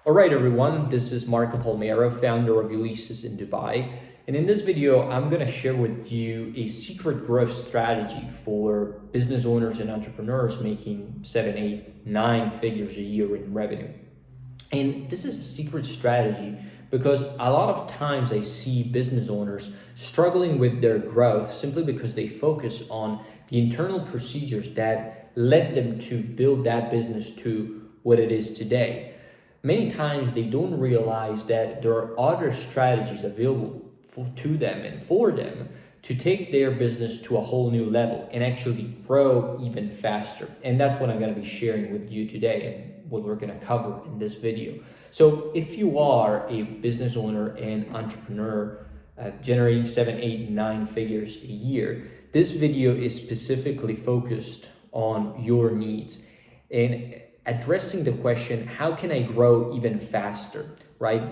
All right, everyone, this is Marco Palmero, founder of Ulysses in Dubai. And in this video, I'm going to share with you a secret growth strategy for business owners and entrepreneurs making 7, 8, 9 figures a year in revenue. And this is a secret strategy because a lot of times I see business owners struggling with their growth simply because they focus on the internal procedures that led them to build that business to what it is today. Many times they don't realize that there are other strategies available to them and for them to take their business to a whole new level and actually grow even faster. And that's what I'm going to be sharing with you today and what we're going to cover in this video. So if you are a business owner and entrepreneur generating 7, 8, 9 figures a year, this video is specifically focused on your needs and addressing the question, how can I grow even faster, right?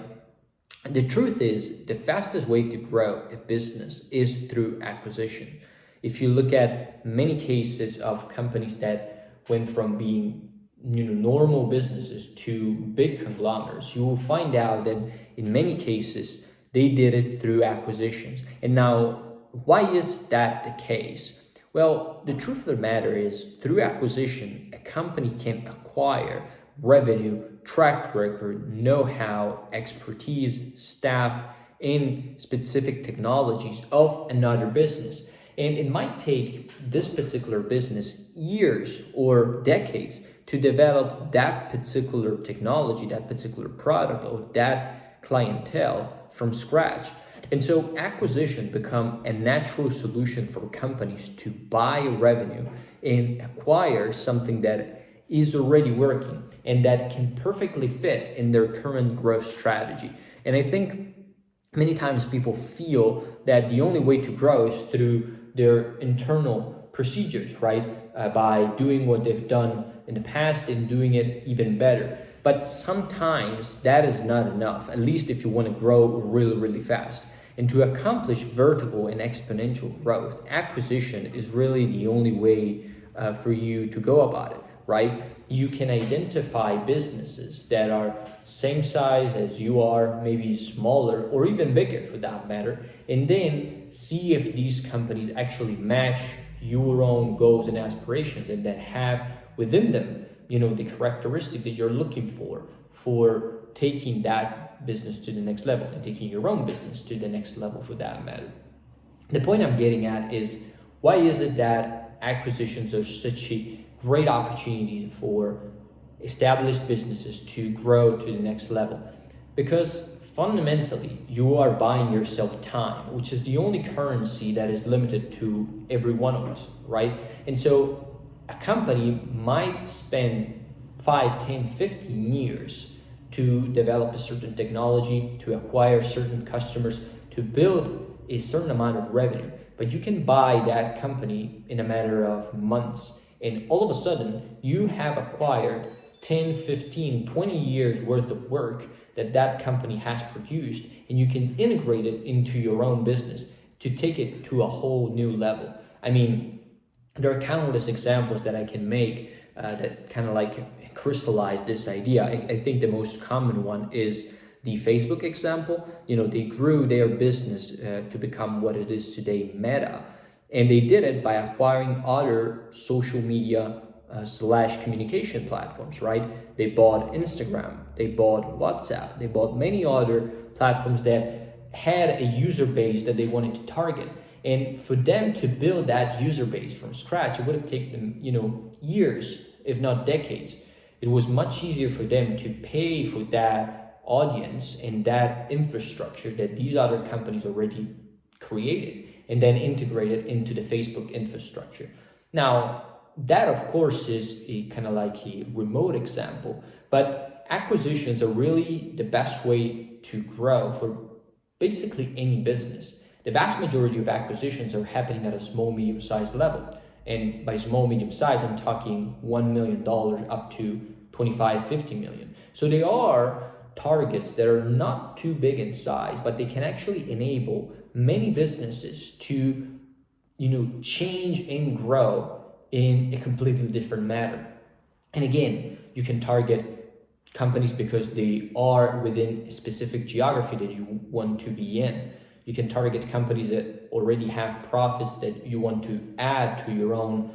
The truth is, the fastest way to grow a business is through acquisition. If you look at many cases of companies that went from being normal businesses to big conglomerates, you will find out that in many cases, they did it through acquisitions. And now, why is that the case? Well, the truth of the matter is, through acquisition, a company can acquire revenue, track record, know-how, expertise, staff, in specific technologies of another business. And it might take this particular business years or decades to develop that particular technology, that particular product, or that clientele from scratch. And so acquisition become a natural solution for companies to buy revenue and acquire something that is already working and that can perfectly fit in their current growth strategy. And I think many times people feel that the only way to grow is through their internal procedures, right? By doing what they've done in the past and doing it even better. But sometimes that is not enough, at least if you want to grow really, really fast. And to accomplish vertical and exponential growth, acquisition is really the only way for you to go about it, right? You can identify businesses that are same size as you are, maybe smaller or even bigger for that matter, and then see if these companies actually match your own goals and aspirations and that have within them, the characteristic that you're looking for taking that business to the next level and taking your own business to the next level for that matter. The point I'm getting at is, why is it that acquisitions are such a great opportunity for established businesses to grow to the next level? Because fundamentally, you are buying yourself time, which is the only currency that is limited to every one of us, right? And so a company might spend 5, 10, 15 years to develop a certain technology, to acquire certain customers, to build a certain amount of revenue. But you can buy that company in a matter of months. And all of a sudden, you have acquired 10, 15, 20 years worth of work that company has produced, and you can integrate it into your own business to take it to a whole new level. I mean, there are countless examples that I can make that kind of like crystallize this idea. I think the most common one is the Facebook example. They grew their business to become what it is today, Meta. And they did it by acquiring other social media / communication platforms, right? They bought Instagram, they bought WhatsApp, they bought many other platforms that had a user base that they wanted to target. And for them to build that user base from scratch, it would have taken them, years, if not decades. It was much easier for them to pay for that audience and that infrastructure that these other companies already created and then integrate it into the Facebook infrastructure. Now, that of course is a kind of like a remote example, but acquisitions are really the best way to grow for basically any business. The vast majority of acquisitions are happening at a small, medium-sized level. And by small, medium-sized, I'm talking $1 million up to 25, 50 million. So they are targets that are not too big in size, but they can actually enable many businesses to, change and grow in a completely different manner. And again, you can target companies because they are within a specific geography that you want to be in. You can target companies that already have profits that you want to add to your own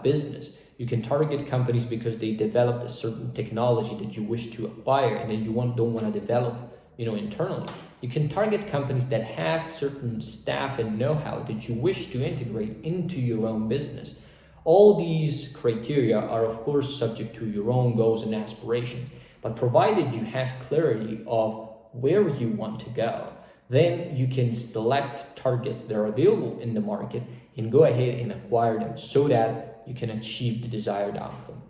business. You can target companies because they developed a certain technology that you wish to acquire and then you don't want to develop, internally. You can target companies that have certain staff and know-how that you wish to integrate into your own business. All these criteria are, of course, subject to your own goals and aspirations, but provided you have clarity of where you want to go, then you can select targets that are available in the market and go ahead and acquire them so that you can achieve the desired outcome.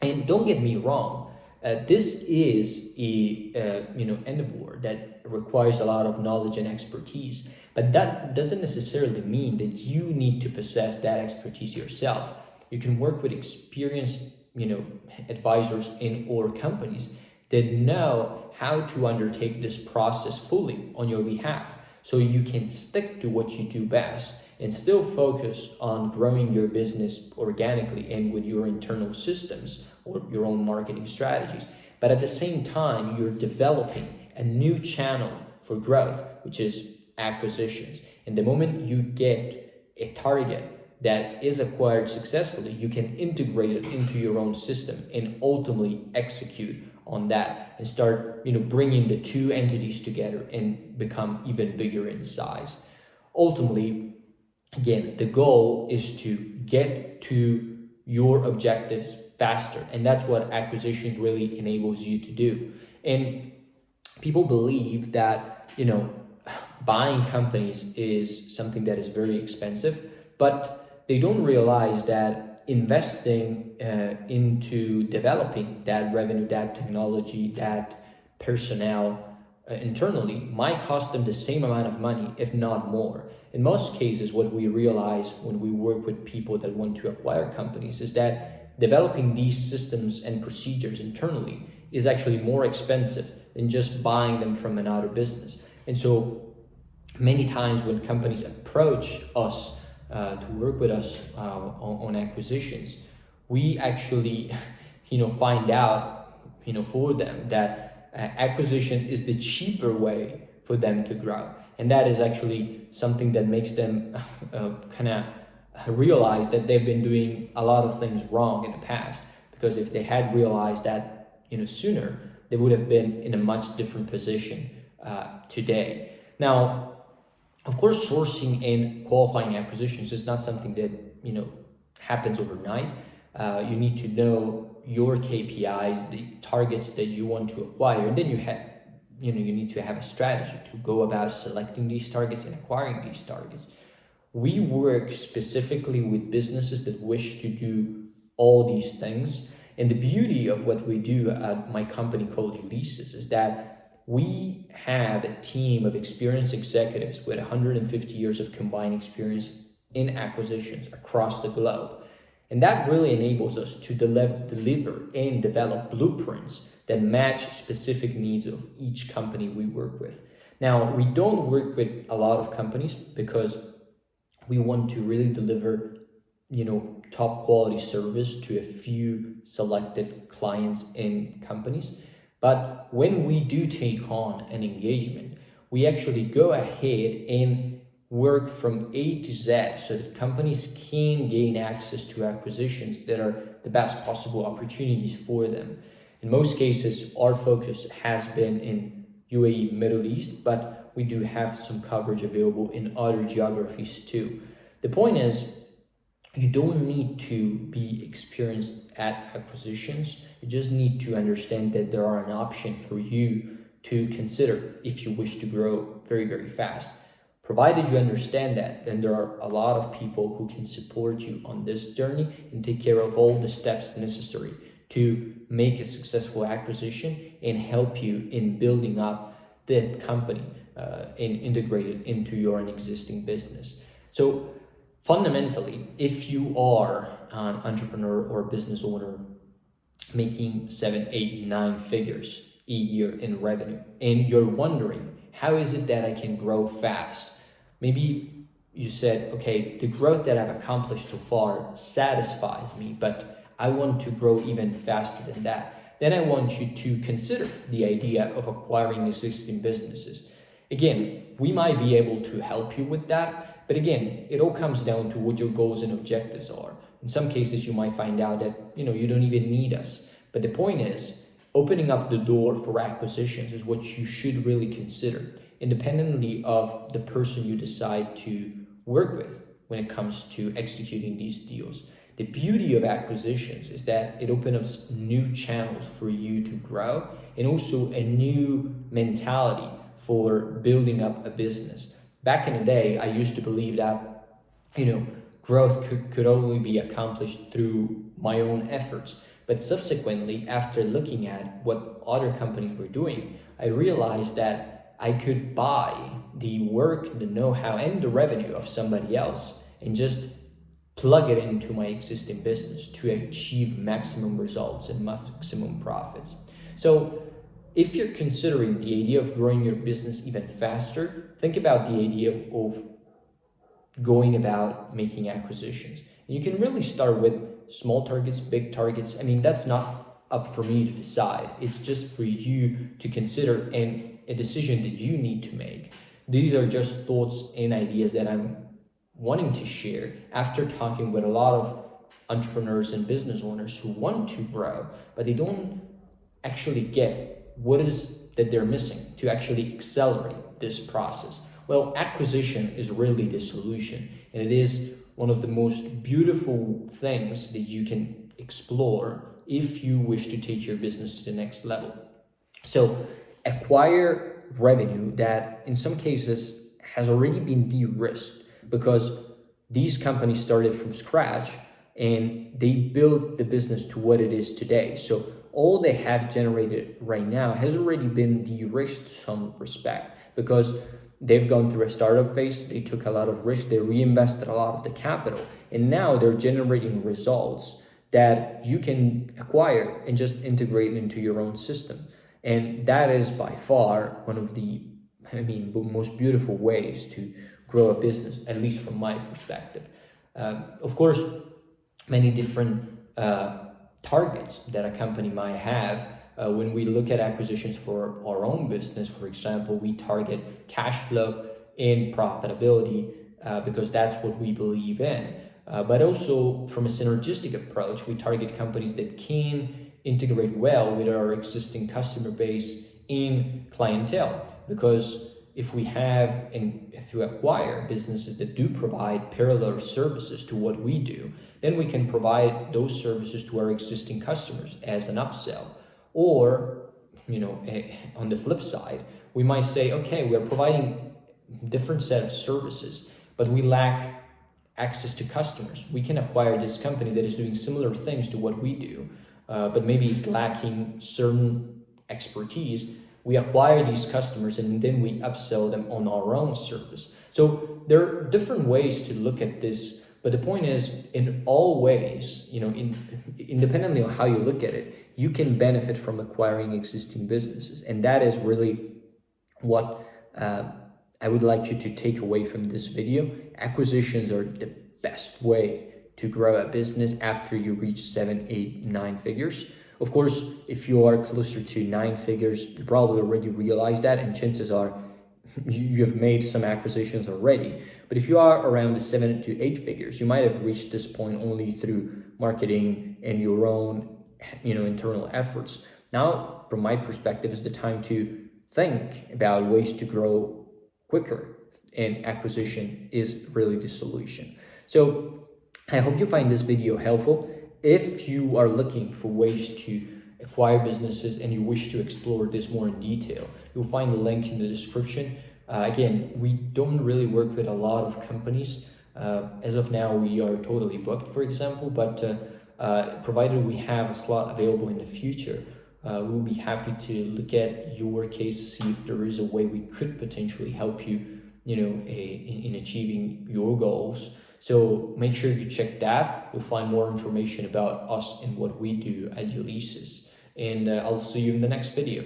And don't get me wrong, this is a endeavor that requires a lot of knowledge and expertise, but that doesn't necessarily mean that you need to possess that expertise yourself. You can work with experienced advisors in or companies that know how to undertake this process fully on your behalf, so you can stick to what you do best and still focus on growing your business organically and with your internal systems or your own marketing strategies. But at the same time, you're developing a new channel for growth, which is acquisitions. And the moment you get a target that is acquired successfully, you can integrate it into your own system and ultimately execute on that and start bringing the two entities together and become even bigger in size. Ultimately, again, the goal is to get to your objectives faster, and that's what acquisitions really enables you to do. And people believe that buying companies is something that is very expensive, but they don't realize that investing into developing that revenue, that technology, that personnel internally might cost them the same amount of money, if not more. In most cases, what we realize when we work with people that want to acquire companies is that developing these systems and procedures internally is actually more expensive than just buying them from another business. And so many times when companies approach us to work with us on acquisitions, we actually find out for them that acquisition is the cheaper way for them to grow, and that is actually something that makes them kind of realize that they've been doing a lot of things wrong in the past, because if they had realized that sooner, they would have been in a much different position today. Now, of course, sourcing and qualifying acquisitions is not something that happens overnight. You need to know your KPIs, the targets that you want to acquire, and then you need to have a strategy to go about selecting these targets and acquiring these targets. We work specifically with businesses that wish to do all these things, and the beauty of what we do at my company called Ulysses is that we have a team of experienced executives with 150 years of combined experience in acquisitions across the globe. And that really enables us to deliver and develop blueprints that match specific needs of each company we work with. Now, we don't work with a lot of companies because we want to really deliver, top quality service to a few selected clients and companies. But when we do take on an engagement, we actually go ahead and work from A to Z so that companies can gain access to acquisitions that are the best possible opportunities for them. In most cases, our focus has been in UAE, Middle East, but we do have some coverage available in other geographies too. The point is, you don't need to be experienced at acquisitions. You just need to understand that there are an option for you to consider if you wish to grow very, very fast. Provided you understand that, then there are a lot of people who can support you on this journey and take care of all the steps necessary to make a successful acquisition and help you in building up the company and integrate it into your existing business. So fundamentally, if you are an entrepreneur or business owner making 7, 8, 9 figures a year in revenue, and you're wondering, how is it that I can grow fast? Maybe you said, okay, the growth that I've accomplished so far satisfies me, but I want to grow even faster than that. then I want you to consider the idea of acquiring existing businesses. Again, we might be able to help you with that, but again, it all comes down to what your goals and objectives are. In some cases, you might find out that you don't even need us. But the point is, opening up the door for acquisitions is what you should really consider, independently of the person you decide to work with when it comes to executing these deals. The beauty of acquisitions is that it opens up new channels for you to grow, and also a new mentality for building up a business. Back in the day, I used to believe that, growth could only be accomplished through my own efforts. But subsequently, after looking at what other companies were doing, I realized that I could buy the work, the know-how, and the revenue of somebody else and just plug it into my existing business to achieve maximum results and maximum profits. So if you're considering the idea of growing your business even faster, think about the idea of going about making acquisitions. And you can really start with small targets, big targets. I mean, that's not up for me to decide. It's just for you to consider and a decision that you need to make. These are just thoughts and ideas that I'm wanting to share after talking with a lot of entrepreneurs and business owners who want to grow, but they don't actually get what it is that they're missing to actually accelerate this process. Well, acquisition is really the solution, and it is one of the most beautiful things that you can explore if you wish to take your business to the next level. So acquire revenue that in some cases has already been de-risked, because these companies started from scratch and they built the business to what it is today. So all they have generated right now has already been de-risked to some respect, because they've gone through a startup phase, they took a lot of risk, they reinvested a lot of the capital, and now they're generating results that you can acquire and just integrate into your own system. And that is by far one of the, most beautiful ways to grow a business, at least from my perspective. Of course, many different targets that a company might have. When we look at acquisitions for our own business, for example, we target cash flow and profitability because that's what we believe in. But also from a synergistic approach, we target companies that can integrate well with our existing customer base in clientele. Because if we have and if we acquire businesses that do provide parallel services to what we do, then we can provide those services to our existing customers as an upsell. Or, on the flip side, we might say, okay, we're providing different set of services, but we lack access to customers. We can acquire this company that is doing similar things to what we do, but maybe is lacking certain expertise. We acquire these customers and then we upsell them on our own service. So there are different ways to look at this, but the point is, in all ways, independently of how you look at it, you can benefit from acquiring existing businesses. And that is really what I would like you to take away from this video. Acquisitions are the best way to grow a business after you reach 7, 8, 9 figures. Of course, if you are closer to 9 figures, you probably already realize that, and chances are you have made some acquisitions already. But if you are around the 7 to 8 figures, you might have reached this point only through marketing and your own internal efforts. Now, from my perspective, is the time to think about ways to grow quicker, and acquisition is really the solution. So I hope you find this video helpful. If you are looking for ways to acquire businesses and you wish to explore this more in detail, you'll find the link in the description. Again, we don't really work with a lot of companies. As of now, we are totally booked, for example, but provided we have a slot available in the future, we'll be happy to look at your case, see if there is a way we could potentially help you, in achieving your goals. So make sure you check that. You'll find more information about us and what we do at Ulysses. And I'll see you in the next video.